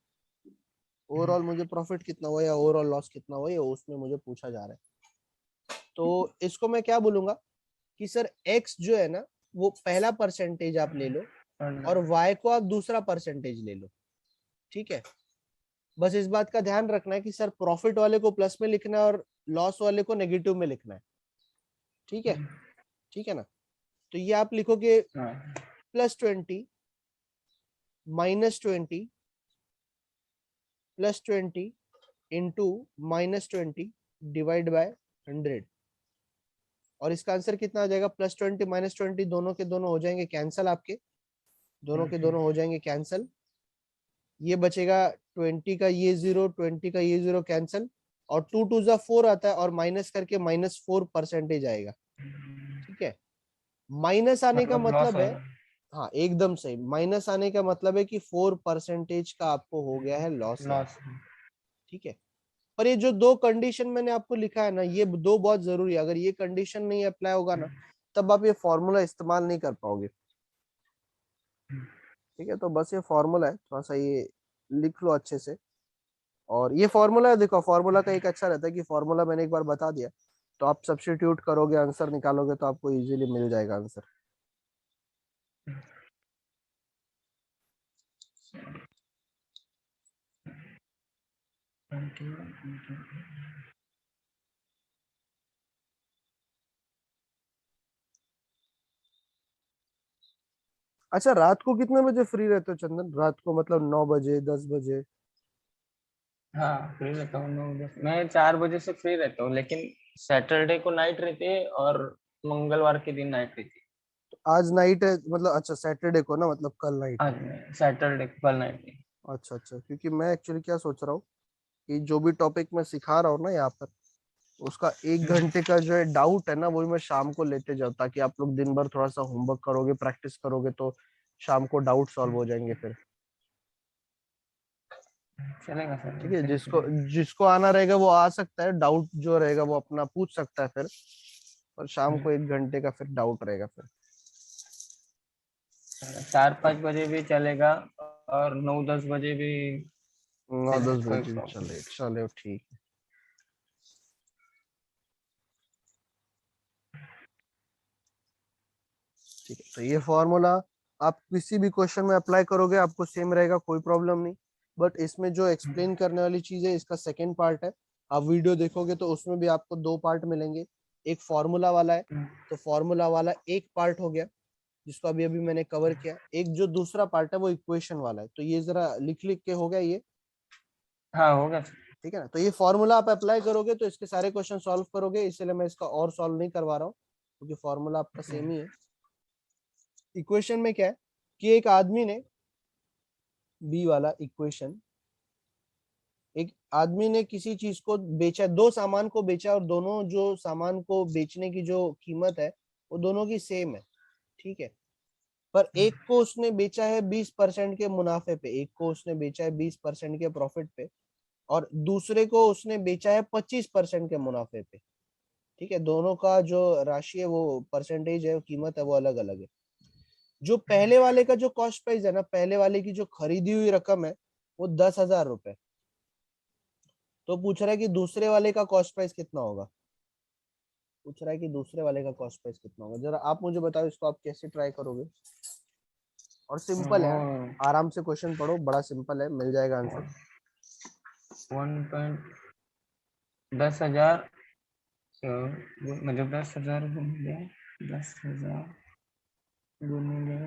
ओवरऑल मुझे प्रॉफिट कितना हुआ या ओवरऑल लॉस कितना हुआ, ये उसमें मुझे पूछा जा रहा है। तो इसको मैं क्या बोलूंगा कि सर x जो है ना वो पहला परसेंटेज आप ले लो और y को आप दूसरा परसेंटेज ले लो, ठीक है। बस इस बात का ध्यान रखना है कि सर प्रॉफिट वाले को प्लस में लिखना है और लॉस वाले को नेगेटिव में लिखना है, ठीक है। ठीक है ना। तो ये आप लिखोगे +20 -20 +20 इंटू -20 डिवाइड बाय 100। और इसका आंसर कितना आ जाएगा, +20 -20 दोनों के दोनों हो जाएंगे कैंसल, आपके दोनों के दोनों हो जाएंगे कैंसल। ये बचेगा 20 का ये 0, 20 का ये 0 कैंसल, और 2 2 जा 4 आता है और माइनस करके -4 परसेंटेज आएगा, ठीक है। माइनस आने का मतलब लॉस मतलब है, हाँ एकदम सही, माइनस आने का मतलब है कि 4% का आपको हो गया है लॉस यहाँ लॉस पे, ठीक है। पर ये जो दो कंडीशन मैंने आपको लिखा है ना, ये दो बहुत जरूरी है। अगर ये कंडीशन नहीं अप्लाई होगा ना, तब आप ये फॉर्मूला इस्तेमाल नहीं कर पाओगे, ठीक है। तो बस ये फॉर्मूला है, थोड़ा सा ये लिख लो अच्छे से। और ये फॉर्मूला है, देखो फॉर्मूला का एक अच्छा रहता है कि फॉर्मूला मैंने एक बार बता दिया तो आप सब्स्टिट्यूट करोगे, आंसर निकालोगे तो आपको इजीली मिल जाएगा आंसर। अच्छा, रात को कितने बजे फ्री रहते हो चंदन? रात को मतलब 9 बजे, 10 बजे? हाँ फ्री रहता हूँ 9 बजे, मैं 4 बजे से फ्री रहता हूँ, लेकिन सैटरडे को नाइट रहती है और मंगलवार के दिन नाइट रहती है। आज नाइट है मतलब, अच्छा सैटरडे को ना, मतलब कल नाइट है। आज नहीं, सैटरडे को कल नाइट नहीं। अच्छा अच्छा, क्योंकि मैं एक्चुअली क्या सोच रहा हूँ कि जो भी टॉपिक मैं सिखा रहा हूँ ना यहाँ पर, उसका 1 घंटे का जो है डाउट है ना, वो मैं शाम को लेते जाऊँ, ताकि आप लोग दिन भर थोड़ा सा होमवर्क करोगे, प्रैक्टिस करोगे, तो शाम को डाउट सॉल्व हो जाएंगे फिर, चलेगा सर, ठीक है। वैसे भी जिसको चलेगा। जिसको आना रहेगा वो आ सकता है, डाउट जो रहेगा वो अपना पूछ सकता है फिर। और शाम को 1 घंटे का फिर डाउट रहेगा फिर। 4-5 बजे भी चलेगा और 9-10 बजे भी 9 10 कोई बजे भी प्रॉब्लम। चले, चलो ठीक है। ठीक है, तो ये फॉर्मूला आप किसी भी क्वेश्चन में अप्लाई करोगे आपको सेम रहेगा, कोई प्रॉब्लम नहीं। बट इसमें जो एक्सप्लेन करने वाली चीज है, इसका सेकेंड पार्ट है। आप वीडियो देखोगे तो उसमें भी आपको दो पार्ट मिलेंगे। एक फॉर्मूला वाला है, तो फॉर्मूला वाला एक पार्ट हो गया जिसको अभी अभी मैंने कवर किया। एक जो दूसरा पार्ट है वो इक्वेशन वाला है, तो ये जरा लिख लिख के हो गया ये, हाँ होगा सर। ठीक है ना। तो ये फॉर्मूला आप अप्लाई करोगे तो इसके सारे क्वेश्चन सॉल्व करोगे, इसलिए मैं इसका और सॉल्व नहीं करवा रहा हूँ क्योंकि फॉर्मूला आपका सेम ही है। इक्वेशन में क्या है कि एक आदमी ने, बी वाला इक्वेशन, एक आदमी ने किसी चीज को बेचा, दो सामान को बेचा, और दोनों जो सामान को बेचने की जो कीमत है वो दोनों की सेम है, ठीक है। पर एक को उसने बेचा है 20% के मुनाफे पे, एक को उसने बेचा है 20% के प्रॉफिट पे, और दूसरे को उसने बेचा है 25% के मुनाफे पे, ठीक है। दोनों का जो राशि है वो परसेंटेज है, कीमत है, वो अलग अलग है। जो पहले वाले का जो कॉस्ट प्राइस है ना, पहले वाले की जो खरीदी हुई रकम है वो 10,000 रुपए, तो पूछ रहा है कि दूसरे वाले का कॉस्ट प्राइस कितना होगा। पूछ रहा है कि दूसरे वाले का कॉस्ट प्राइस कितना होगा, जरा आप मुझे बताओ इसको आप कैसे ट्राई करोगे। और सिंपल है, वो आराम से क्वेश्चन पढ़ो, बड़ा सिंपल है, मिल जाएगा आंसर। 10,000 मतलब 10,000 गुणिले 10,000 गुणिले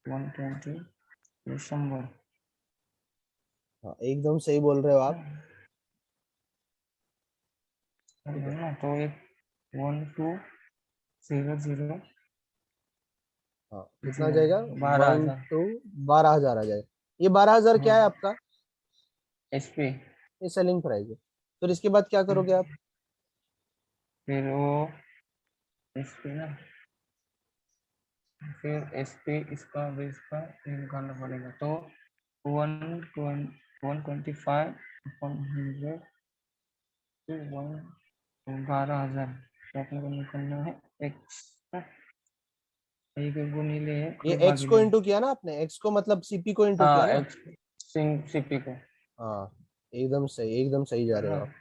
120 ये 100 हाँ एकदम सही बोल रहे हो आप। ठीक है ना, तो एक 1200 हाँ कितना आ जाएगा, 1 12,000 2 12,000 आ जाएगा। ये 12,000 क्या है आपका, एसपी। ये सेलिंग प्राइस है। फिर इसके बाद क्या करोगे आप, फिर वो एसपी ना, फिर एसपी इसका भी इसका ये निकालना पड़ेगा, तो 125 अपॉन 100 फिर 12,000 तो अपने को निकालना है एक्स, एक गुणिले एक ये एक्स को भागिले, इंटू किया ना आपने, एक्स को मतलब सीपी को इंटू किया हाँ ना। एक्स सीपी को, हाँ एकदम सही जा रहे हो हाँ, आप।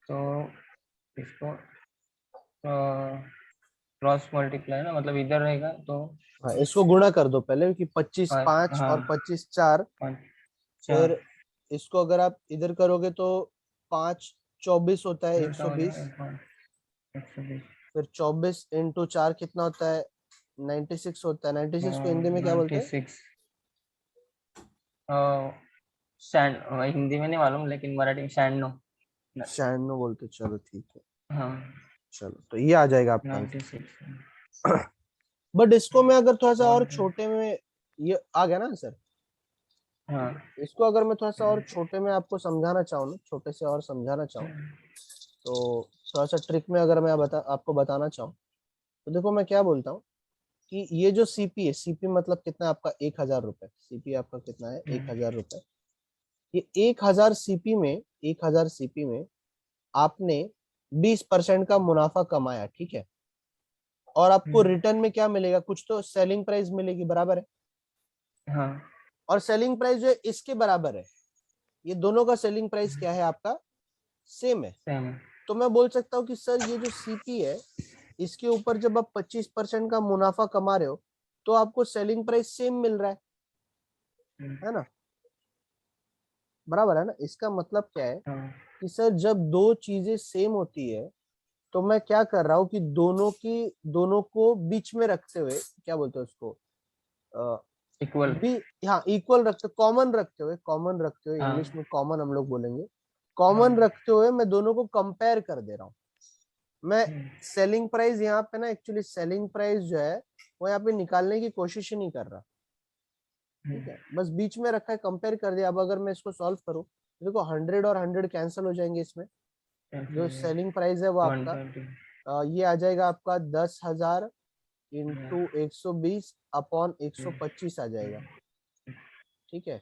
तो इसको क्रॉस मल्टीप्लाई ना, मतलब इधर रहेगा तो हाँ इसको गुणा कर दो पहले, कि 25 5 हाँ और 25 4। 4 फिर इसको अगर आप इधर करोगे तो 5 24 होता है उल्टा हो 120। जाएगा 120 फिर 24 इंटू 4 कितना होता है, 96 होता है। 96 को हिंदी में क्या बोलते हैं, 96 हिंदी में नहीं मालूम लेकिन मराठी में 96। 96 बोलते, चलो ठीक है। हाँ चलो तो ये आ जाएगा आपका आंसर। 96 बट इसको मैं अगर थोड़ा सा और 100 छोटे में, ये आ गया ना आंसर। हाँ इसको अगर मैं थोड़ा सा और छोटे में आपको समझाना चाहूँ ना, छोटे से और समझाना चाहूँ, तो थोड़ा सा ट्रिक में अगर मैं आपको बताना चाहूँ, तो देखो मैं क्या बोलता हूँ कि ये जो सीपी है, सीपी मतलब कितना है आपका, 1,000 रुपए। सीपी आपका कितना है, 1,000 रुपए। ये 1,000 सीपी में आपने 20% का मुनाफा कमाया, ठीक है। और आपको रिटर्न में क्या मिलेगा, कुछ तो सेलिंग प्राइस मिलेगी, बराबर है। हाँ और सेलिंग प्राइस जो है इसके बराबर है। ये दोनों का सेलिंग प्राइस क्या है आपका, सेम है। सेम तो मैं बोल सकता हूँ कि सर ये जो सीपी है, इसके ऊपर जब आप 25% का मुनाफा कमा रहे हो, तो आपको सेलिंग प्राइस सेम मिल रहा है ना, बराबर है ना। इसका मतलब क्या है हाँ कि सर जब दो चीजें सेम होती है, तो मैं क्या कर रहा हूँ कि दोनों को बीच में रखते हुए, क्या बोलते हैं उसको, इक्वल भी, हाँ इक्वल रखते, कॉमन रखते हुए इंग्लिश हाँ में कॉमन हम लोग बोलेंगे। कॉमन रखते हुए मैं दोनों को कंपेयर कर दे रहा हूँ। मैं सेलिंग प्राइस यहाँ पे ना, एक्चुअली सेलिंग प्राइस जो है वो यहाँ पे निकालने की कोशिश ही नहीं कर रहा, ठीक है। बस बीच में रखा है, कंपेयर कर दिया। अब अगर मैं इसको सॉल्व करूँ, देखो 100 और 100 कैंसिल हो जाएंगे इसमें। जो सेलिंग प्राइस है वो आपका 120 ये आ जाएगा आपका 10,000 इंटू 120 अपॉन 125 आ जाएगा, ठीक है।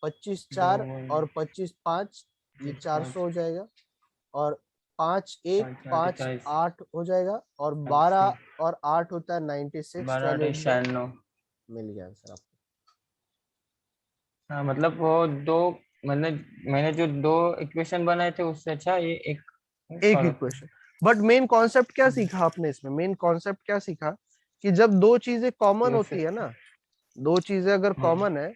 25 4 और 25 5 ये 400 हो जाएगा। और 5 1 5 8 हो जाएगा। और 12 और 8 होता है 96, 12 into 96। मिल गया आंसर आपको। हाँ मतलब वो दो, मतलब मैंने जो दो इक्वेशन बनाए थे उससे अच्छा ये एक एक solve equation. But main concept क्या सीखा आपने इसमें, मेन कॉन्सेप्ट क्या सीखा, कि जब दो चीजें कॉमन होती है ना, दो चीजें अगर कॉमन है,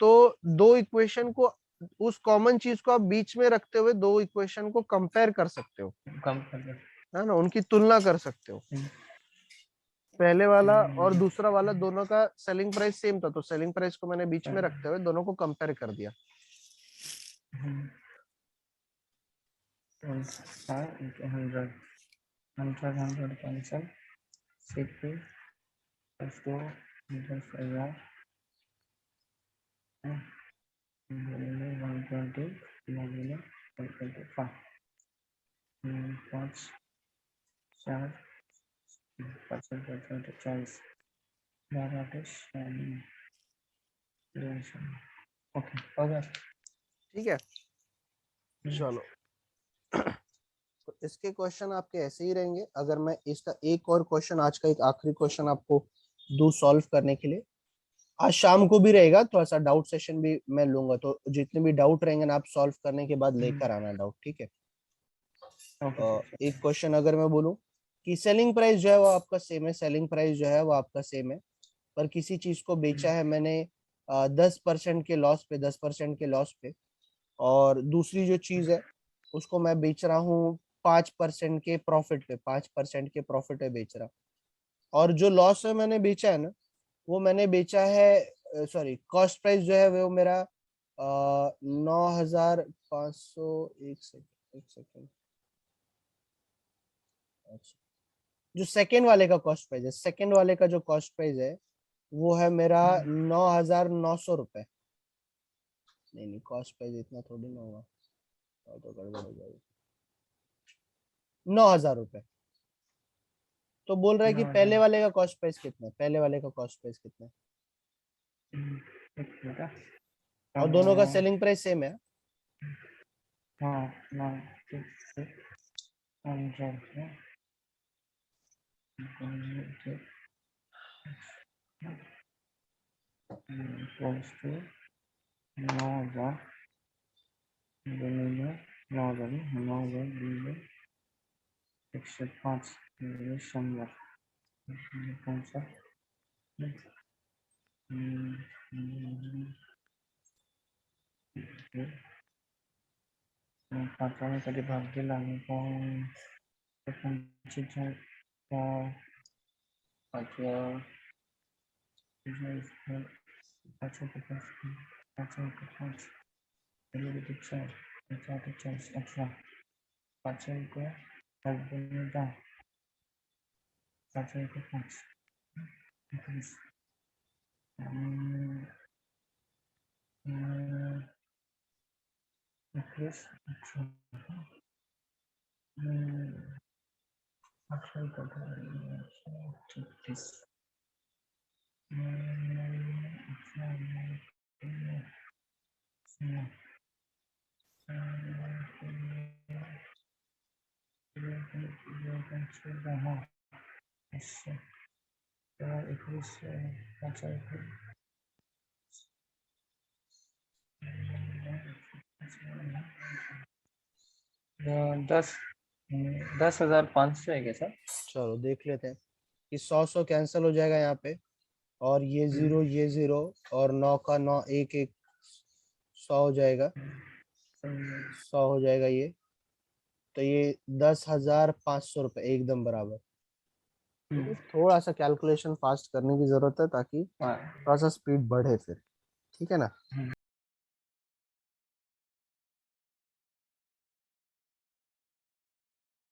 तो दो इक्वेशन को, उस कॉमन चीज को आप बीच में रखते हुए दो इक्वेशन को कंपेयर कर सकते हो, कम कर दो। है ना, उनकी तुलना कर सकते हो। पहले वाला और दूसरा वाला दोनों का सेलिंग प्राइस सेम था, तो सेलिंग प्राइस को मैंने बीच में रखते हुए दोनों को कंपेयर कर दिया। 5 into 100 100 कैंसिल, 60 plus 2 10,000 120 भागिले 125 5 4 परसेंट 40 12 ओके हो गया। ठीक है चलो। तो इसके क्वेश्चन आपके ऐसे ही रहेंगे। अगर मैं इसका एक और क्वेश्चन, आज का एक आखिरी क्वेश्चन आपको दूं सॉल्व करने के लिए, आज शाम को भी रहेगा, थोड़ा सा डाउट सेशन भी मैं लूंगा, तो जितने भी डाउट रहेंगे ना, आप सॉल्व करने के बाद लेकर आना डाउट, ठीक है। एक क्वेश्चन अगर मैं बोलूं कि सेलिंग प्राइस जो है वो आपका सेम है, सेलिंग प्राइस जो है वो आपका सेम है, पर किसी चीज को बेचा है मैंने 10% के लॉस पे, 10% के लॉस पे, और दूसरी जो चीज है उसको मैं बेच रहा हूँ 5% के प्रॉफिट पे, 5% के प्रॉफिट पे बेच रहा। और जो लॉस है मैंने बेचा है ना, वो मैंने बेचा है, सॉरी कॉस्ट प्राइस जो है वो मेरा 9,500। एक सेकेंड। अच्छा, जो सेकेंड वाले का कॉस्ट प्राइस है, सेकेंड वाले का जो कॉस्ट प्राइस है वो है मेरा 9,900 रुपए। नहीं नहीं, कॉस्ट प्राइस इतना थोड़ी ना होगा, तो गड़बड़ हो जाएगी। 9,000 रुपए। तो बोल रहा है कि पहले वाले का कॉस्ट प्राइस कितना है, पहले वाले का कॉस्ट प्राइस कितना है, और दोनों का सेलिंग प्राइस सेम है। पाचवा कधी भाग दिला आणि दस 10,500 है क्या सर? चलो देख लेते हैं कि 100 कैंसिल हो जाएगा यहाँ पे, और ये जीरो ये जीरो, और 9 का 9 एक एक 100 हो जाएगा, 100 हो जाएगा ये। तो ये 10,500 रुपए एकदम बराबर। थोड़ा सा कैलकुलेशन फास्ट करने की जरूरत है ताकि थोड़ा सा स्पीड बढ़े फिर, ठीक है ना।